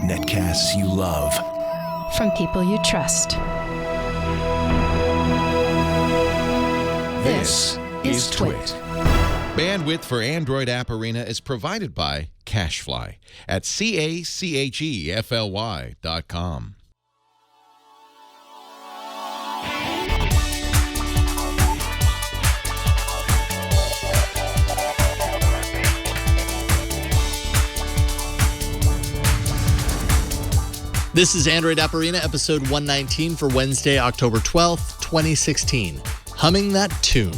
Netcasts you love. From people you trust. This is Twit. Bandwidth for Android App Arena is provided by CacheFly at CacheFly.com. This is Android App Arena, episode 119 for Wednesday, October 12th, 2016. Humming that tune.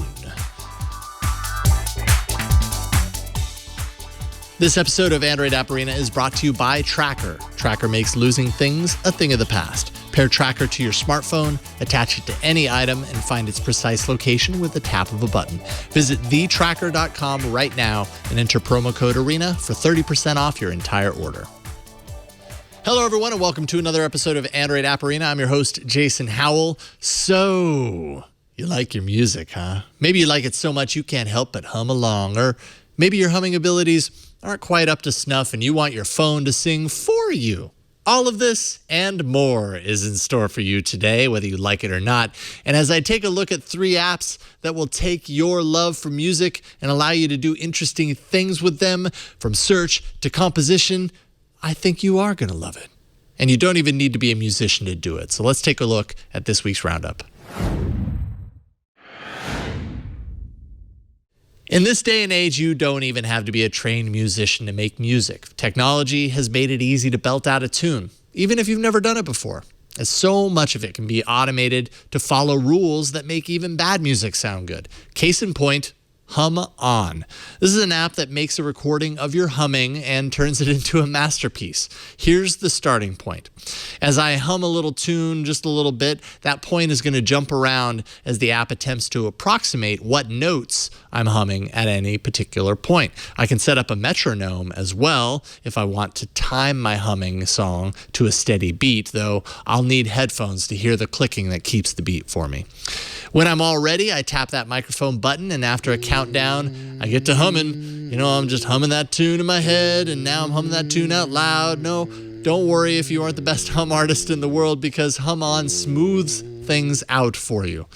This episode of Android App Arena is brought to you by Tracker. Tracker makes losing things a thing of the past. Pair Tracker to your smartphone, attach it to any item, and find its precise location with the tap of a button. Visit thetracker.com right now and enter promo code ARENA for 30% off your entire order. Hello, everyone, and welcome to another episode of Android App Arena. I'm your host, Jason Howell. So, you like your music, huh? Maybe you like it so much you can't help but hum along, or maybe your humming abilities aren't quite up to snuff and you want your phone to sing for you. All of this and more is in store for you today, whether you like it or not. And as I take a look at 3 apps that will take your love for music and allow you to do interesting things with them, from search to composition, I think you are going to love it. And you don't even need to be a musician to do it. So let's take a look at this week's roundup. In this day and age, you don't even have to be a trained musician to make music. Technology has made it easy to belt out a tune, even if you've never done it before, as so much of it can be automated to follow rules that make even bad music sound good. Case in point, Hum On. This is an app that makes a recording of your humming and turns it into a masterpiece. Here's the starting point. As I hum a little tune just a little bit, that point is going to jump around as the app attempts to approximate what notes I'm humming at any particular point. I can set up a metronome as well if I want to time my humming song to a steady beat, though I'll need headphones to hear the clicking that keeps the beat for me. When I'm all ready, I tap that microphone button, and after a countdown, I get to humming. You know, I'm just humming that tune in my head, and now I'm humming that tune out loud. No, don't worry if you aren't the best hum artist in the world, because Hum On smooths things out for you.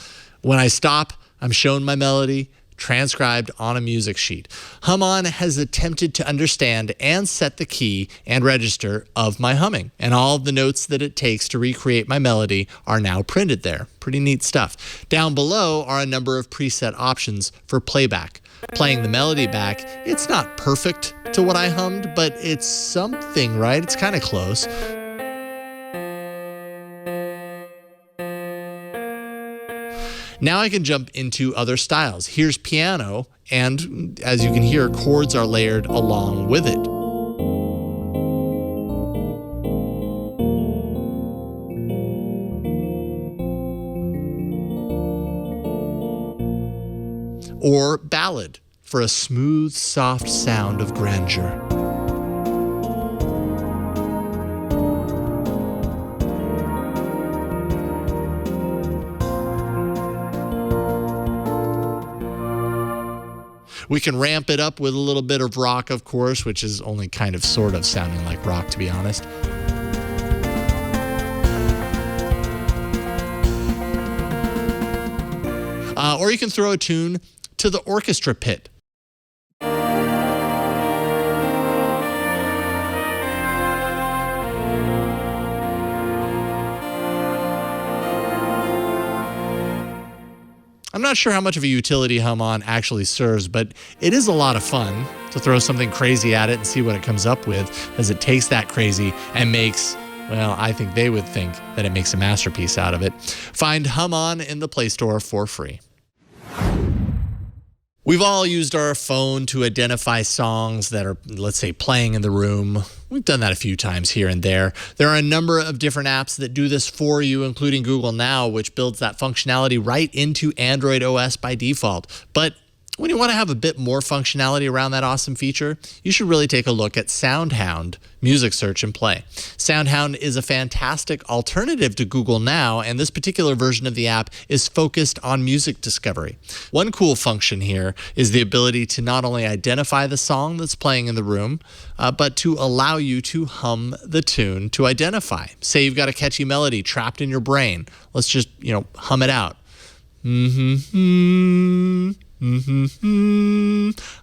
When I stop, I'm shown my melody transcribed on a music sheet. Hum On has attempted to understand and set the key and register of my humming, and all of the notes that it takes to recreate my melody are now printed there. Pretty neat stuff. Down below are a number of preset options for playback. Playing the melody back, it's not perfect to what I hummed, but it's something, right? It's kind of close. Now I can jump into other styles. Here's piano, and as you can hear, chords are layered along with it. Or ballad, for a smooth, soft sound of grandeur. We can ramp it up with a little bit of rock, of course, which is only kind of sort of sounding like rock, to be honest. Or you can throw a tune to the orchestra pit. I'm not sure how much of a utility Hum On actually serves, but it is a lot of fun to throw something crazy at it and see what it comes up with, as it takes that crazy and makes, well, I think they would think that it makes a masterpiece out of it. Find Hum On in the Play Store for free. We've all used our phone to identify songs that are, let's say, playing in the room. We've done that a few times here and there. There are a number of different apps that do this for you, including Google Now, which builds that functionality right into Android OS by default. But When you want to have a bit more functionality around that awesome feature, you should really take a look at Soundhound Music Search and Play. Soundhound is a fantastic alternative to Google Now, and this particular version of the app is focused on music discovery. One cool function here is the ability to not only identify the song that's playing in the room, but to allow you to hum the tune to identify. Say you've got a catchy melody trapped in your brain. Let's just, hum it out.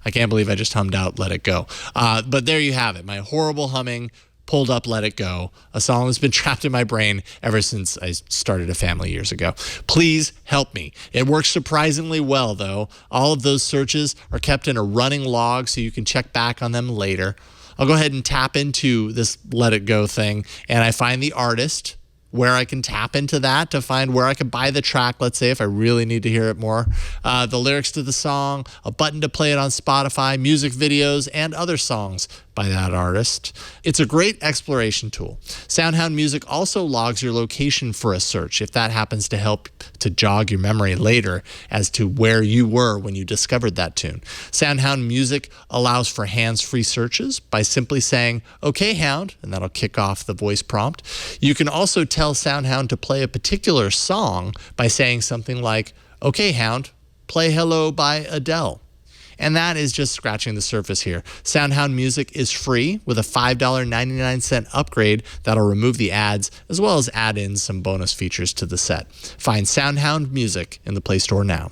I can't believe I just hummed out Let It Go. But there you have it. My horrible humming pulled up Let It Go, a song that's been trapped in my brain ever since I started a family years ago. Please help me. It works surprisingly well, though. All of those searches are kept in a running log so you can check back on them later. I'll go ahead and tap into this Let It Go thing, and I find the artist, where I can tap into that to find where I can buy the track, let's say, if I really need to hear it more, the lyrics to the song, a button to play it on Spotify, music videos, and other songs by that artist. It's a great exploration tool. Soundhound Music also logs your location for a search, if that happens to help to jog your memory later as to where you were when you discovered that tune. Soundhound Music allows for hands-free searches by simply saying, "Okay, Hound," and that'll kick off the voice prompt. You can also tell Soundhound to play a particular song by saying something like, "Okay, Hound, play Hello by Adele." And that is just scratching the surface here. Soundhound Music is free with a $5.99 upgrade that'll remove the ads, as well as add in some bonus features to the set. Find Soundhound Music in the Play Store now.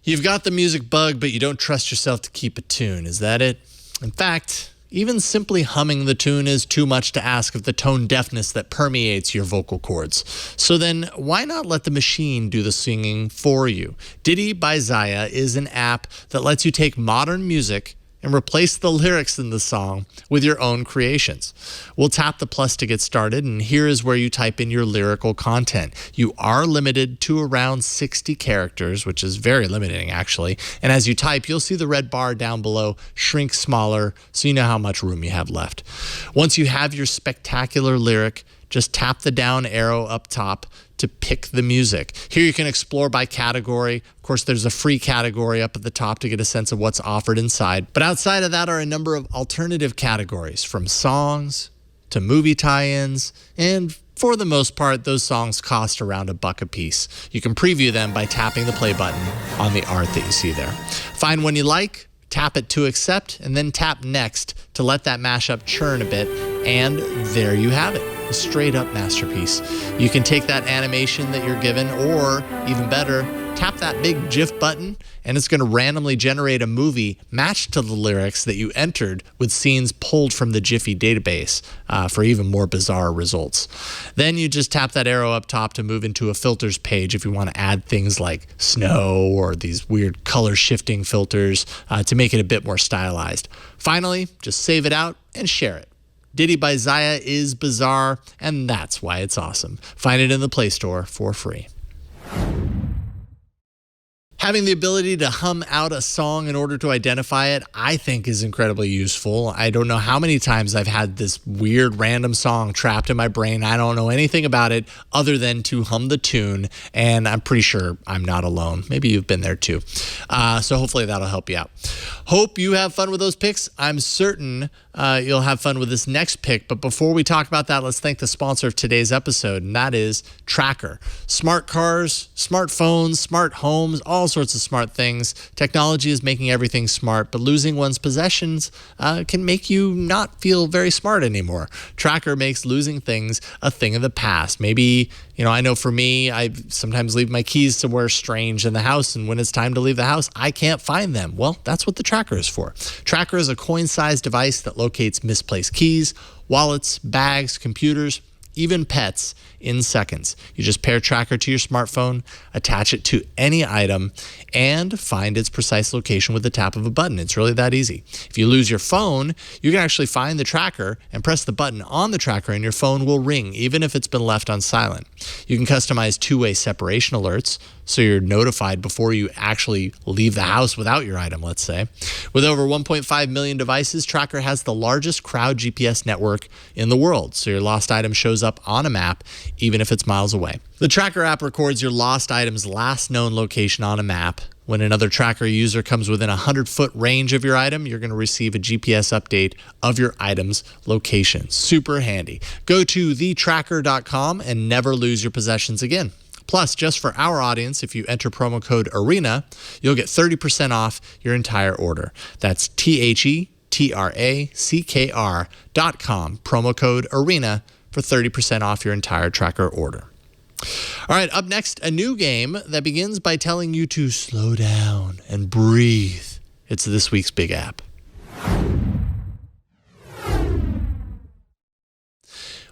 You've got the music bug, but you don't trust yourself to keep a tune. Is that it? In fact, even simply humming the tune is too much to ask of the tone deafness that permeates your vocal cords. So then, why not let the machine do the singing for you? Diddy by Zaya is an app that lets you take modern music and replace the lyrics in the song with your own creations. We'll tap the plus to get started, and here is where you type in your lyrical content. You are limited to around 60 characters, which is very limiting, actually. And as you type, you'll see the red bar down below shrink smaller, so you know how much room you have left. Once you have your spectacular lyric, just tap the down arrow up top to pick the music. Here you can explore by category. Of course, there's a free category up at the top to get a sense of what's offered inside. But outside of that are a number of alternative categories, from songs to movie tie-ins, and for the most part, those songs cost around $1 a piece. You can preview them by tapping the play button on the art that you see there. Find one you like, tap it to accept, and then tap next to let that mashup churn a bit, and there you have it. A straight up masterpiece. You can take that animation that you're given, or even better, tap that big GIF button, and it's going to randomly generate a movie matched to the lyrics that you entered with scenes pulled from the Jiffy database for even more bizarre results. Then you just tap that arrow up top to move into a filters page if you want to add things like snow or these weird color shifting filters to make it a bit more stylized. Finally, just save it out and share it. Diddy by Zaya is bizarre, and that's why it's awesome. Find it in the Play Store for free. Having the ability to hum out a song in order to identify it, I think is incredibly useful. I don't know how many times I've had this weird random song trapped in my brain. I don't know anything about it other than to hum the tune, and I'm pretty sure I'm not alone. Maybe you've been there too. So hopefully that'll help you out. Hope you have fun with those picks. I'm certain you'll have fun with this next pick. But before we talk about that, let's thank the sponsor of today's episode, and that is Tracker. Smart cars, smartphones, smart homes, all sorts of smart things. Technology is making everything smart, but losing one's possessions can make you not feel very smart anymore. Tracker makes losing things a thing of the past. Maybe, I know for me, I sometimes leave my keys somewhere strange in the house, and when it's time to leave the house, I can't find them. Well, that's what the Tracker is for. Tracker is a coin-sized device that locates misplaced keys, wallets, bags, computers, even pets in seconds. You just pair Tracker to your smartphone, attach it to any item, and find its precise location with the tap of a button. It's really that easy. If you lose your phone, you can actually find the Tracker and press the button on the Tracker, and your phone will ring, even if it's been left on silent. You can customize two-way separation alerts, so you're notified before you actually leave the house without your item, let's say. With over 1.5 million devices, Tracker has the largest crowd GPS network in the world, so your lost item shows up on a map, even if it's miles away. The Tracker app records your lost item's last known location on a map, When another tracker user comes within a 100-foot range of your item, you're going to receive a GPS update of your item's location. Super handy. Go to thetracker.com and never lose your possessions again. Plus, just for our audience, if you enter promo code ARENA, you'll get 30% off your entire order. That's TheTracker.com, promo code ARENA for 30% off your entire tracker order. All right, up next, a new game that begins by telling you to slow down and breathe. It's this week's big app.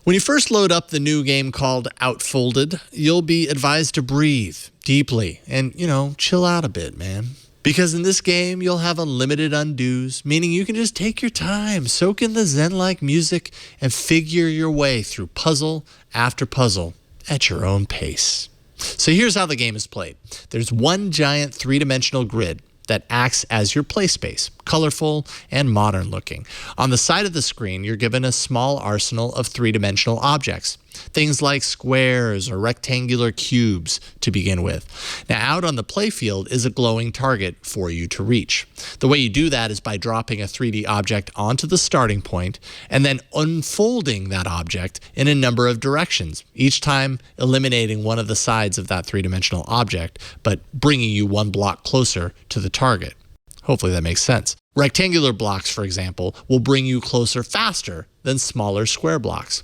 When you first load up the new game called Outfolded, you'll be advised to breathe deeply and, chill out a bit, man. Because in this game, you'll have unlimited undos, meaning you can just take your time, soak in the Zen-like music, and figure your way through puzzle after puzzle at your own pace. So here's how the game is played. There's one giant three-dimensional grid that acts as your play space, colorful and modern looking. On the side of the screen, you're given a small arsenal of three-dimensional objects, things like squares or rectangular cubes to begin with. Now, out on the playfield is a glowing target for you to reach. The way you do that is by dropping a 3D object onto the starting point and then unfolding that object in a number of directions, each time eliminating one of the sides of that three-dimensional object, but bringing you one block closer to the target. Hopefully that makes sense. Rectangular blocks, for example, will bring you closer faster than smaller square blocks.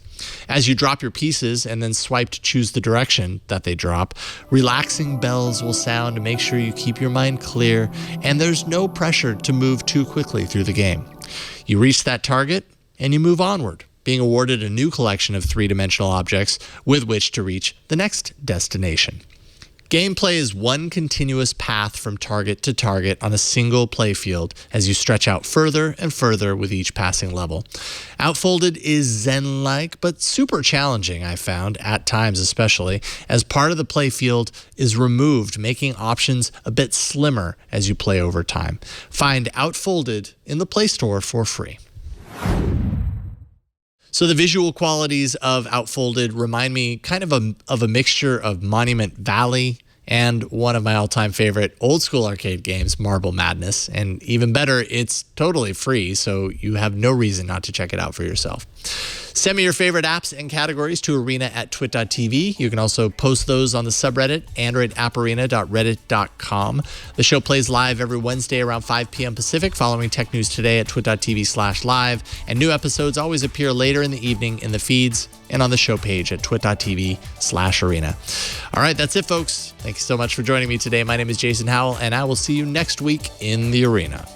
As you drop your pieces and then swipe to choose the direction that they drop, relaxing bells will sound to make sure you keep your mind clear, and there's no pressure to move too quickly through the game. You reach that target, and you move onward, being awarded a new collection of three-dimensional objects with which to reach the next destination. Gameplay is one continuous path from target to target on a single playfield as you stretch out further and further with each passing level. Outfolded is Zen-like, but super challenging, I found, at times especially, as part of the playfield is removed, making options a bit slimmer as you play over time. Find Outfolded in the Play Store for free. So the visual qualities of Outfolded remind me kind of a mixture of Monument Valley and one of my all-time favorite old-school arcade games, Marble Madness. And even better, it's totally free, so you have no reason not to check it out for yourself. Send me your favorite apps and categories to arena@twit.tv. You can also post those on the subreddit, androidapparena.reddit.com. The show plays live every Wednesday around 5 p.m. Pacific, following Tech News Today at twit.tv/live. And new episodes always appear later in the evening in the feeds and on the show page at twit.tv/arena. All right, that's it, folks. Thank you so much for joining me today. My name is Jason Howell, and I will see you next week in the arena.